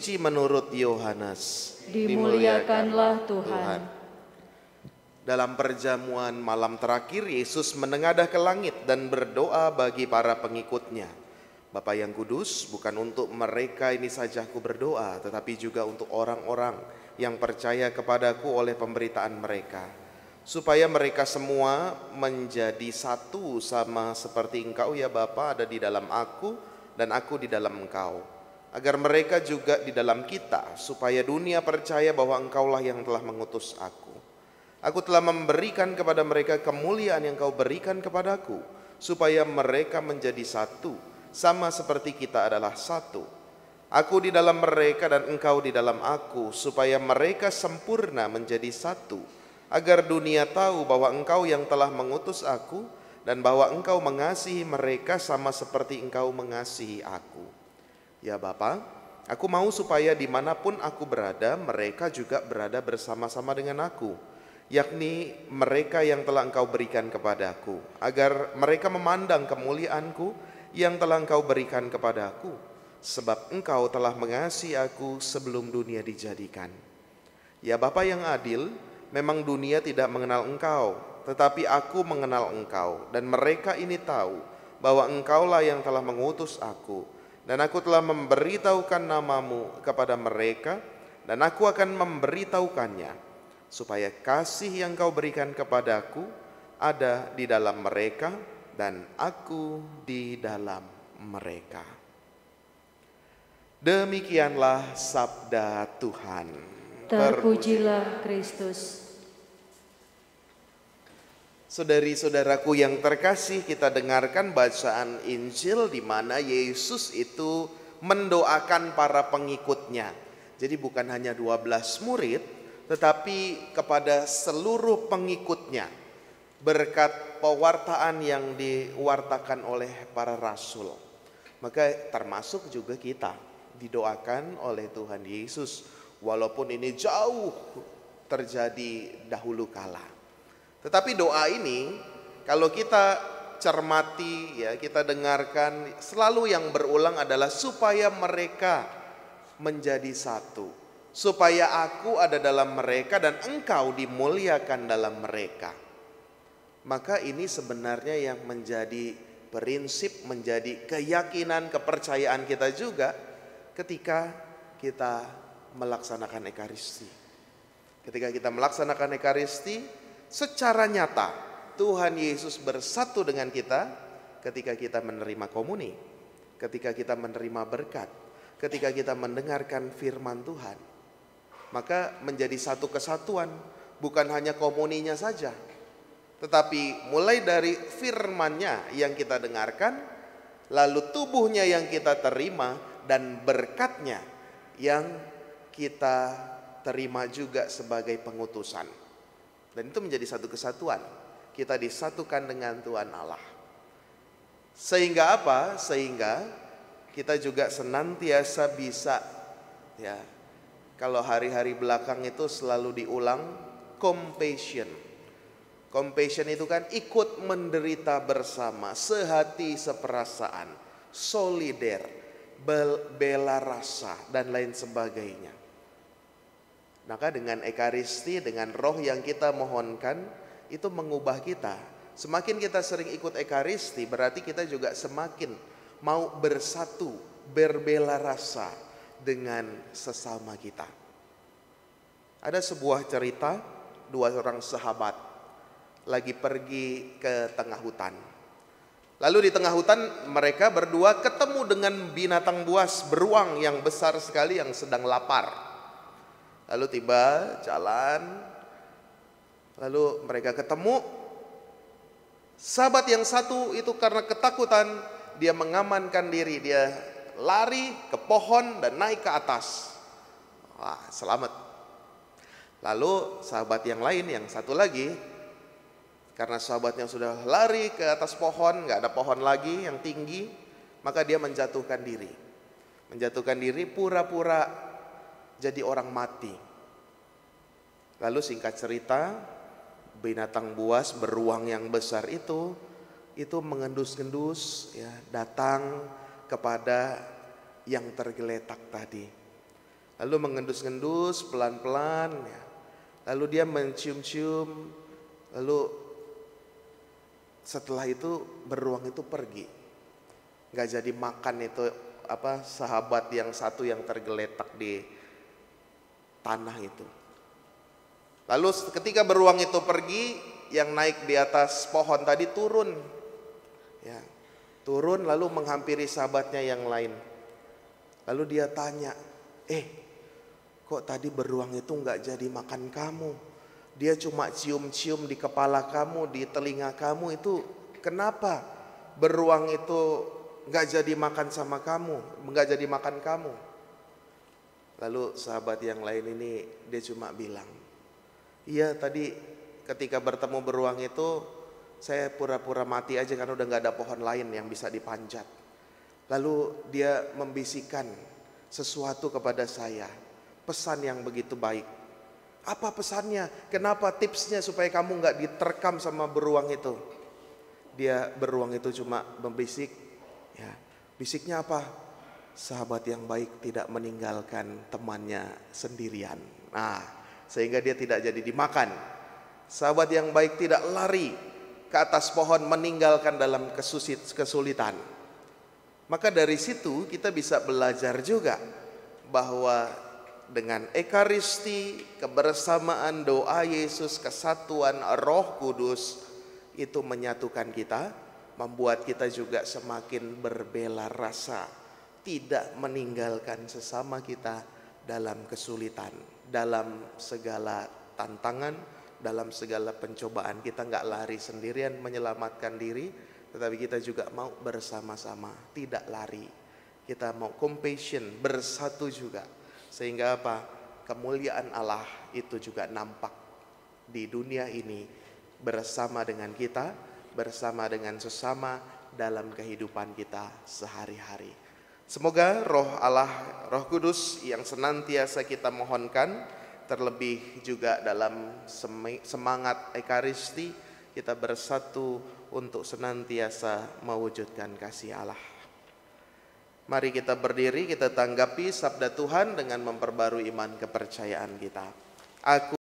suci menurut Yohanes. Dimuliakanlah Tuhan. Dalam perjamuan malam terakhir, Yesus menengadah ke langit dan berdoa bagi para pengikutnya. Bapa yang kudus, bukan untuk mereka ini saja aku berdoa, tetapi juga untuk orang-orang yang percaya kepadaku oleh pemberitaan mereka, supaya mereka semua menjadi satu sama seperti Engkau ya Bapa ada di dalam aku dan aku di dalam Engkau, agar mereka juga di dalam kita, supaya dunia percaya bahwa Engkaulah yang telah mengutus aku. Aku telah memberikan kepada mereka kemuliaan yang Kau berikan kepadaku, supaya mereka menjadi satu, sama seperti kita adalah satu. Aku di dalam mereka dan Engkau di dalam aku, supaya mereka sempurna menjadi satu, agar dunia tahu bahwa Engkau yang telah mengutus aku, dan bahwa Engkau mengasihi mereka sama seperti Engkau mengasihi aku. Ya Bapa, aku mau supaya dimanapun aku berada, mereka juga berada bersama-sama dengan aku, yakni mereka yang telah Engkau berikan kepadaku, agar mereka memandang kemuliaanku yang telah Engkau berikan kepadaku, sebab Engkau telah mengasihi aku sebelum dunia dijadikan. Ya Bapa yang adil, memang dunia tidak mengenal Engkau, tetapi aku mengenal Engkau, dan mereka ini tahu bahwa Engkaulah yang telah mengutus aku, dan aku telah memberitahukan namamu kepada mereka, dan aku akan memberitahukannya, supaya kasih yang Kau berikan kepadaku ada di dalam mereka dan aku di dalam mereka. Demikianlah sabda Tuhan. Terpujilah Kristus. Saudari-saudaraku yang terkasih, kita dengarkan bacaan Injil di mana Yesus itu mendoakan para pengikutnya. Jadi bukan hanya 12 murid, tetapi kepada seluruh pengikutnya berkat pewartaan yang diwartakan oleh para rasul. Maka termasuk juga kita didoakan oleh Tuhan Yesus, walaupun ini jauh terjadi dahulu kala. Tetapi doa ini kalau kita cermati, ya, kita dengarkan, selalu yang berulang adalah supaya mereka menjadi satu. Supaya aku ada dalam mereka dan Engkau dimuliakan dalam mereka. Maka ini sebenarnya yang menjadi prinsip, menjadi keyakinan, kepercayaan kita juga ketika kita melaksanakan Ekaristi. Ketika kita melaksanakan Ekaristi, secara nyata Tuhan Yesus bersatu dengan kita ketika kita menerima komuni, ketika kita menerima berkat, ketika kita mendengarkan firman Tuhan. Maka menjadi satu kesatuan, bukan hanya komuninya saja, tetapi mulai dari firman-Nya yang kita dengarkan, lalu tubuhnya yang kita terima, dan berkat-Nya yang kita terima juga sebagai pengutusan. Dan itu menjadi satu kesatuan. Kita disatukan dengan Tuhan Allah. Sehingga apa? Sehingga kita juga senantiasa bisa, ya, kalau hari-hari belakang itu selalu diulang compassion. Compassion itu kan ikut menderita bersama, sehati seperasaan, solider, bela rasa, dan lain sebagainya. Maka dengan Ekaristi, dengan roh yang kita mohonkan, itu mengubah kita. Semakin kita sering ikut Ekaristi, berarti kita juga semakin mau bersatu, berbela rasa dengan sesama kita. Ada sebuah cerita, dua orang sahabat lagi pergi ke tengah hutan. Lalu di tengah hutan mereka berdua ketemu dengan binatang buas beruang yang besar sekali yang sedang lapar. Lalu tiba jalan, lalu mereka ketemu. Sahabat yang satu itu karena ketakutan, dia mengamankan diri, dia lari ke pohon dan naik ke atas. Wah, selamat. Lalu sahabat yang lain, yang satu lagi, karena sahabatnya sudah lari ke atas pohon, gak ada pohon lagi yang tinggi, maka dia menjatuhkan diri. Menjatuhkan diri pura-pura jadi orang mati. Lalu singkat cerita, binatang buas beruang yang besar itu mengendus-endus, ya, datang kepada yang tergeletak tadi. Lalu mengendus-ngendus pelan-pelan, ya. Lalu dia mencium-cium, lalu setelah itu beruang itu pergi. Nggak jadi makan itu sahabat yang satu yang tergeletak di tanah itu. Lalu ketika beruang itu pergi, yang naik di atas pohon tadi turun, ya, turun lalu menghampiri sahabatnya yang lain. Lalu dia tanya, kok tadi beruang itu nggak jadi makan kamu? Dia cuma cium-cium di kepala kamu, di telinga kamu, itu kenapa beruang itu nggak jadi makan sama kamu, nggak jadi makan kamu? Lalu sahabat yang lain ini dia cuma bilang, iya tadi ketika bertemu beruang itu saya pura-pura mati aja karena udah nggak ada pohon lain yang bisa dipanjat. Lalu dia membisikkan sesuatu kepada saya, pesan yang begitu baik. Apa pesannya? Kenapa tipsnya supaya kamu nggak diterkam sama beruang itu? Beruang itu cuma membisik, ya, bisiknya apa? Sahabat yang baik tidak meninggalkan temannya sendirian. Nah, sehingga dia tidak jadi dimakan. Sahabat yang baik tidak lari ke atas pohon meninggalkan dalam kesulitan. Maka dari situ kita bisa belajar juga bahwa dengan Ekaristi, kebersamaan doa Yesus, kesatuan Roh Kudus itu menyatukan kita, membuat kita juga semakin berbela rasa, tidak meninggalkan sesama kita dalam kesulitan, dalam segala tantangan, dalam segala pencobaan. Kita nggak lari sendirian menyelamatkan diri, tetapi kita juga mau bersama-sama, tidak lari. Kita mau compassion, bersatu juga. Sehingga apa? Kemuliaan Allah itu juga nampak di dunia ini bersama dengan kita, bersama dengan sesama dalam kehidupan kita sehari-hari. Semoga Roh Allah, Roh Kudus yang senantiasa kita mohonkan, terlebih juga dalam semangat Ekaristi, kita bersatu untuk senantiasa mewujudkan kasih Allah. Mari kita berdiri, kita tanggapi sabda Tuhan dengan memperbarui iman kepercayaan kita. Aku